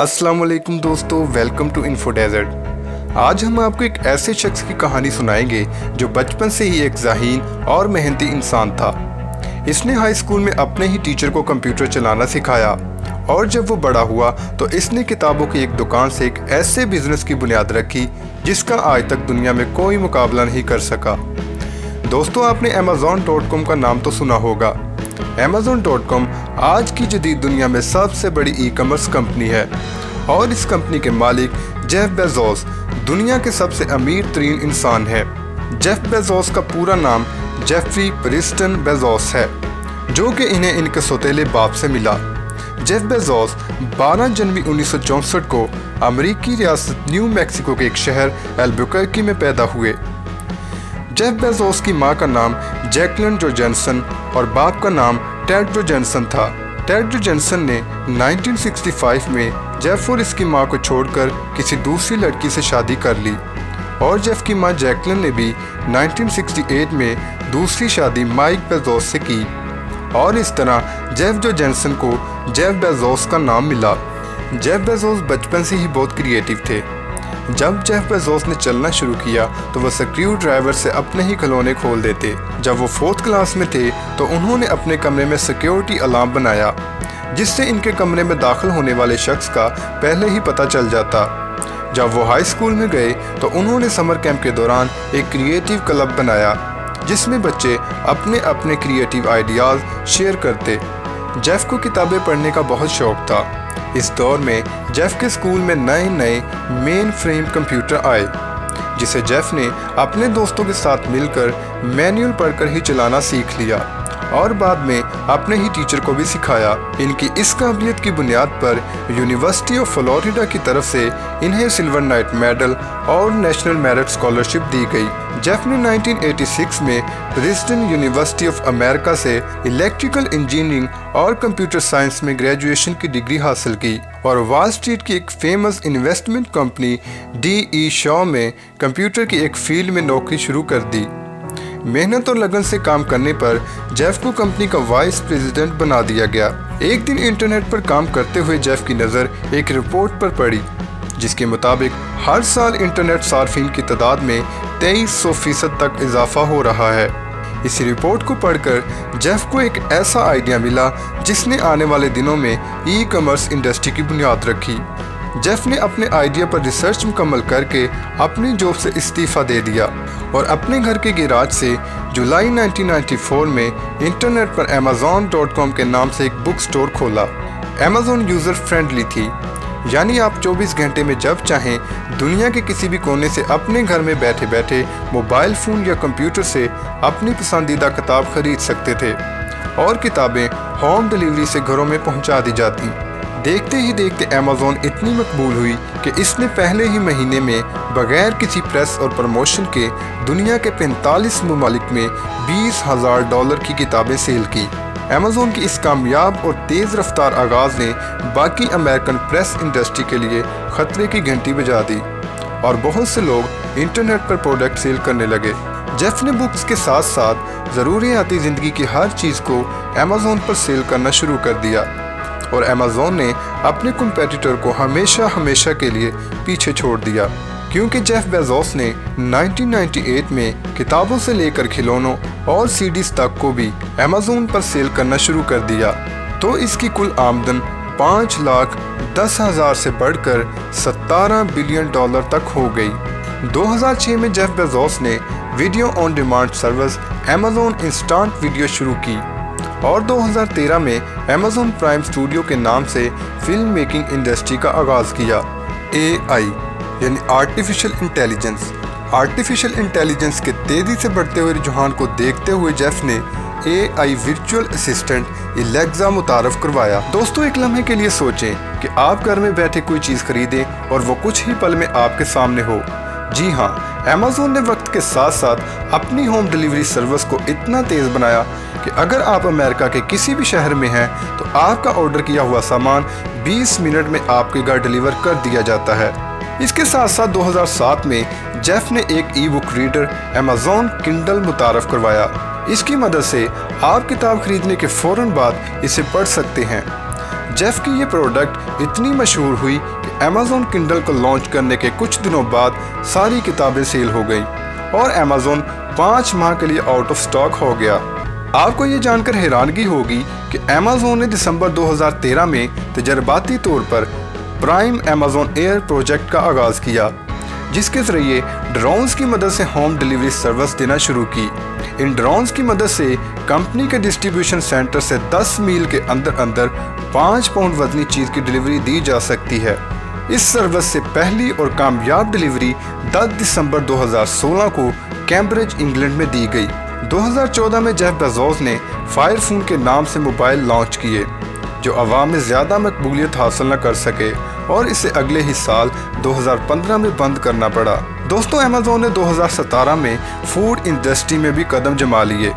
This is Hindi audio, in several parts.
अस्सलाम वालेकुम दोस्तों, वेलकम टू इन्फो डेजर्ट। आज हम आपको एक ऐसे शख्स की कहानी सुनाएंगे जो बचपन से ही एक ज़हीन और मेहनती इंसान था। इसने हाई स्कूल में अपने ही टीचर को कंप्यूटर चलाना सिखाया और जब वो बड़ा हुआ तो इसने किताबों की एक दुकान से एक ऐसे बिजनेस की बुनियाद रखी जिसका आज तक दुनिया में कोई मुकाबला नहीं कर सका। दोस्तों, आपने Amazon.com का नाम तो सुना होगा। Amazon.com आज की जदीद दुनिया में सबसे बड़ी ई-कॉमर्स कंपनी है और इस कंपनी के मालिक जेफ बेजोस दुनिया के सबसे अमीर तरीन इंसान है। जेफ बेजोस का पूरा नाम जेफरी प्रिस्टन बेजोस है, जो कि इन्हें इनके सौतेले बाप से मिला। जेफ बेजोस 12 जनवरी 1964 को अमेरिकी रियासत न्यू मैक्सिको के एक शहर एल्बुकर्की में पैदा हुए। जेफ बेजोस की मां का नाम जैकलिन जोजेंसन और बाप का नाम टेड जोजेंसन था। टेड जोजेंसन ने 1965 में जेफ और इसकी मां को छोड़कर किसी दूसरी लड़की से शादी कर ली और जेफ की मां जैकलिन ने भी 1968 में दूसरी शादी माइक बेजोस से की और इस तरह जेफ जोजेंसन को जेफ बेजोस का नाम मिला। जेफ बेजोस बचपन से ही बहुत क्रिएटिव थे। जब जेफ बेजोस ने चलना शुरू किया तो वह स्क्रू ड्राइवर से अपने ही खिलौने खोल देते। जब वो 4th क्लास में थे तो उन्होंने अपने कमरे में सिक्योरिटी अलार्म बनाया जिससे इनके कमरे में दाखिल होने वाले शख्स का पहले ही पता चल जाता। जब वो हाई स्कूल में गए तो उन्होंने समर कैंप के दौरान एक क्रिएटिव क्लब बनाया जिसमें बच्चे अपने अपने क्रिएटिव आइडियाज़ शेयर करते। जेफ को किताबें पढ़ने का बहुत शौक था। इस दौर में जेफ के स्कूल में नए नए मेन फ्रेम कंप्यूटर आए जिसे जेफ ने अपने दोस्तों के साथ मिलकर मैनुअल पढ़कर ही चलाना सीख लिया और बाद में अपने ही टीचर को भी सिखाया। इनकी इस काबिलियत की बुनियाद पर यूनिवर्सिटी ऑफ फ्लोरिडा की तरफ से इन्हें सिल्वर नाइट मेडल और नेशनल मेरिट स्कॉलरशिप दी गई। जेफ ने 1986 में प्रिंसटन यूनिवर्सिटी ऑफ अमेरिका से इलेक्ट्रिकल इंजीनियरिंग और कंप्यूटर साइंस में ग्रेजुएशन की डिग्री हासिल की और वॉल स्ट्रीट की एक famous investment company D.E. Shaw में कंप्यूटर की एक फील्ड में नौकरी शुरू कर दी। मेहनत और लगन से काम करने पर जेफ को कंपनी का वाइस प्रेसिडेंट बना दिया गया। एक दिन इंटरनेट पर काम करते हुए जेफ की नज़र एक रिपोर्ट पर पड़ी जिसके मुताबिक हर साल इंटरनेट सार्फिन की तादाद में 2300% तक इजाफा हो रहा है। इस रिपोर्ट को पढ़कर जेफ को एक ऐसा आइडिया मिला जिसने आने वाले दिनों में ई-कॉमर्स इंडस्ट्री की बुनियाद रखी। जेफ ने अपने आइडिया पर रिसर्च मुकम्मल करके अपनी जॉब से इस्तीफ़ा दे दिया और अपने घर के गैराज से जुलाई 1994 में इंटरनेट पर Amazon.com के नाम से एक बुक स्टोर खोला। Amazon यूज़र फ्रेंडली थी, यानी आप 24 घंटे में जब चाहें दुनिया के किसी भी कोने से अपने घर में बैठे बैठे मोबाइल फ़ोन या कंप्यूटर से अपनी पसंदीदा किताब खरीद सकते थे और किताबें होम डिलीवरी से घरों में पहुंचा दी जाती। देखते ही देखते Amazon इतनी मकबूल हुई कि इसने पहले ही महीने में बगैर किसी प्रेस और प्रमोशन के दुनिया के 45 ममालिक में $20,000 की किताबें सेल की। Amazon की इस कामयाब और तेज़ रफ्तार आगाज़ ने बाकी अमेरिकन प्रेस इंडस्ट्री के लिए ख़तरे की घंटी बजा दी और बहुत से लोग इंटरनेट पर प्रोडक्ट सेल करने लगे। जेफ ने बुक्स के साथ साथ ज़रूरियाती ज़िंदगी की हर चीज़ को Amazon पर सेल करना शुरू कर दिया और Amazon ने अपने कॉम्पिटिटर को हमेशा के लिए पीछे छोड़ दिया क्योंकि जेफ बेजोस ने 1998 में किताबों से लेकर खिलौनों और सीडीज तक को भी Amazon पर सेल करना शुरू कर दिया। तो इसकी कुल आमदन $5,10,000 से बढ़कर $17 बिलियन तक हो गई। 2006 में जेफ बेजोस ने video on demand service Amazon instant video शुरू की और 2013 में Amazon प्राइम स्टूडियो के नाम से फिल्म मेकिंग इंडस्ट्री का आगाज़ किया। AI यानी आर्टिफिशियल इंटेलिजेंस के तेज़ी से बढ़ते हुए रुझान को देखते हुए जेफ ने AI वर्चुअल असिस्टेंट एलेक्सा मुतारफ़ करवाया। दोस्तों, एक लम्हे के लिए सोचें कि आप घर में बैठे कोई चीज़ खरीदें और वो कुछ ही पल में आपके सामने हो। जी हाँ, Amazon ने वक्त के साथ साथ अपनी होम डिलीवरी सर्विस को इतना तेज़ बनाया कि अगर आप अमेरिका के किसी भी शहर में हैं तो आपका ऑर्डर किया हुआ सामान 20 मिनट में आपके घर डिलीवर कर दिया जाता है। इसके साथ साथ 2007 में जेफ ने एक ई-बुक रीडर Amazon Kindle मुतारफ़ करवाया। इसकी मदद से आप किताब खरीदने के फ़ौरन बाद इसे पढ़ सकते हैं। जेफ की ये प्रोडक्ट इतनी मशहूर हुई कि अमेज़न किंडल को लॉन्च करने के कुछ दिनों बाद सारी किताबें सेल हो गईं और अमेज़न 5 माह के लिए आउट ऑफ स्टॉक हो गया। आपको ये जानकर हैरानगी होगी कि अमेज़न ने दिसंबर 2013 में तजर्बाती तौर पर प्राइम अमेज़न एयर प्रोजेक्ट का आगाज़ किया, जिसके ज़रिए ड्रोन्स की मदद से होम डिलीवरी सर्विस देना शुरू की। इन ड्रोन्स की मदद से कंपनी के डिस्ट्रीब्यूशन सेंटर से 10 मील के अंदर अंदर 5 पाउंड वजनी चीज़ की डिलीवरी दी जा सकती है। इस सर्विस से पहली और कामयाब डिलीवरी 10 दिसंबर 2016 को कैम्ब्रिज इंग्लैंड में दी गई। 2014 में जेफ बेजोस ने फायर फोन के नाम से मोबाइल लॉन्च किए, जो आवाम में ज़्यादा मकबूलियत हासिल न कर सके और इसे अगले ही साल 2015 में बंद करना पड़ा। दोस्तों, अमेज़न ने 2017 में फूड इंडस्ट्री में भी कदम जमा लिए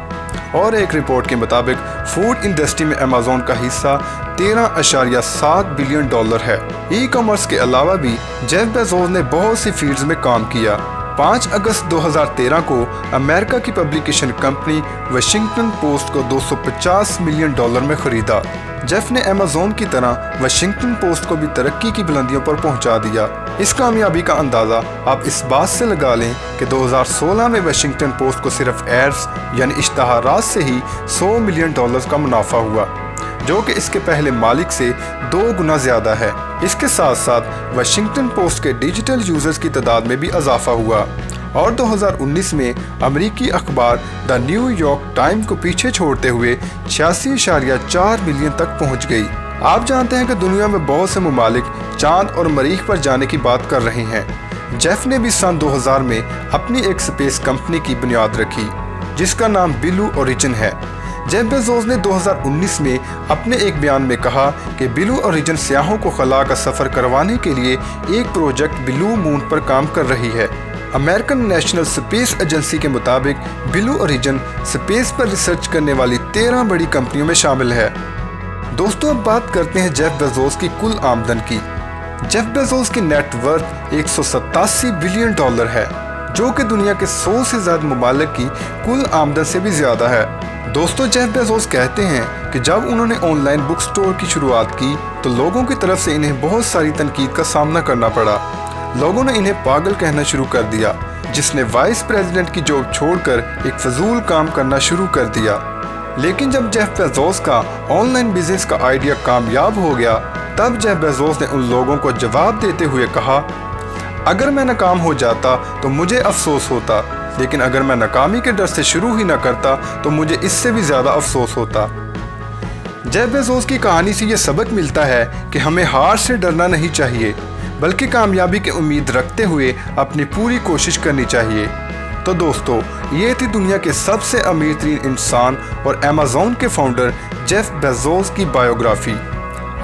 और एक रिपोर्ट के मुताबिक फूड इंडस्ट्री में अमेज़न का हिस्सा 13.7 बिलियन डॉलर है। ई कॉमर्स के अलावा भी जेफ बेजोस ने बहुत सी फील्ड्स में काम किया। 5 अगस्त 2013 को अमेरिका की पब्लिकेशन कंपनी वाशिंगटन पोस्ट को $250 मिलियन में खरीदा। जेफ ने अमेज़न की तरह वाशिंगटन पोस्ट को भी तरक्की की बुलंदियों पर पहुंचा दिया। इस कामयाबी का अंदाज़ा आप इस बात से लगा लें कि 2016 में वाशिंगटन पोस्ट को सिर्फ एड्स यानी इश्तहारात से ही $100 मिलियन का मुनाफा हुआ, जो कि इसके पहले मालिक से 2 गुना ज़्यादा है। इसके साथ साथ वाशिंगटन पोस्ट के डिजिटल यूज़र्स की तादाद में भी इजाफा हुआ और 2019 में अमेरिकी अखबार द न्यूयॉर्क टाइम्स को पीछे छोड़ते हुए 86.4 मिलियन तक पहुंच गई। आप जानते हैं कि दुनिया में बहुत से ममालिक चांद और मरीख पर जाने की बात कर रहे हैं। जेफ ने भी सन 2000 में अपनी एक स्पेस कंपनी की बुनियाद रखी, जिसका नाम ब्लू ओरिजिन है। जेफ बेजोस ने 2019 में अपने एक बयान में कहा कि ब्लू ओरिजिन सयाहों को खला का सफ़र करवाने के लिए एक प्रोजेक्ट ब्लू मून पर काम कर रही है। अमेरिकन नेशनल स्पेस एजेंसी के मुताबिक ब्लू ओरिजिन स्पेस पर रिसर्च करने वाली 13 बड़ी कंपनियों में शामिल है। दोस्तों, अब बात करते हैं जेफ बेजोस की कुल आमदन की। जेफ बेजोस की नेटवर्थ $187 बिलियन है, जो कि दुनिया के 100 से ज़्यादा ममालिक की कुल आमदन से भी ज़्यादा है। दोस्तों, जेफ बेजोस कहते हैं कि जब उन्होंने ऑनलाइन बुक स्टोर की शुरुआत की तो लोगों की तरफ से इन्हें बहुत सारी तनकीद का सामना करना पड़ा। लोगों ने इन्हें पागल कहना शुरू कर दिया, जिसने वाइस प्रेसिडेंट की जॉब छोड़कर एक फजूल काम करना शुरू कर दिया। लेकिन जब जेफ बेजोस का ऑनलाइन बिजनेस का आइडिया कामयाब हो गया, तब जेफ बेजोस ने उन लोगों को जवाब देते हुए कहा, अगर मैं नाकाम हो जाता तो मुझे अफसोस होता, लेकिन अगर मैं नाकामी के डर से शुरू ही ना करता तो मुझे इससे भी ज़्यादा अफसोस होता। जेफ बेजोस की कहानी से ये सबक मिलता है कि हमें हार से डरना नहीं चाहिए, बल्कि कामयाबी की उम्मीद रखते हुए अपनी पूरी कोशिश करनी चाहिए। तो दोस्तों, ये थी दुनिया के सबसे अमीर तरीन इंसान और अमेज़न के फाउंडर जेफ बेजोस की बायोग्राफी।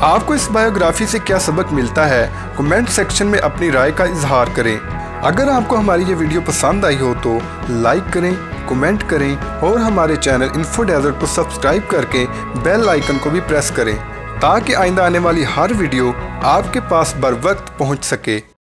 आपको इस बायोग्राफी से क्या सबक मिलता है, कमेंट सेक्शन में अपनी राय का इजहार करें। अगर आपको हमारी ये वीडियो पसंद आई हो तो लाइक करें, कमेंट करें और हमारे चैनल इन्फो डेजर्ट को सब्सक्राइब करके बेल आइकन को भी प्रेस करें, ताकि आइंदा आने वाली हर वीडियो आपके पास बर वक्त पहुँच सके।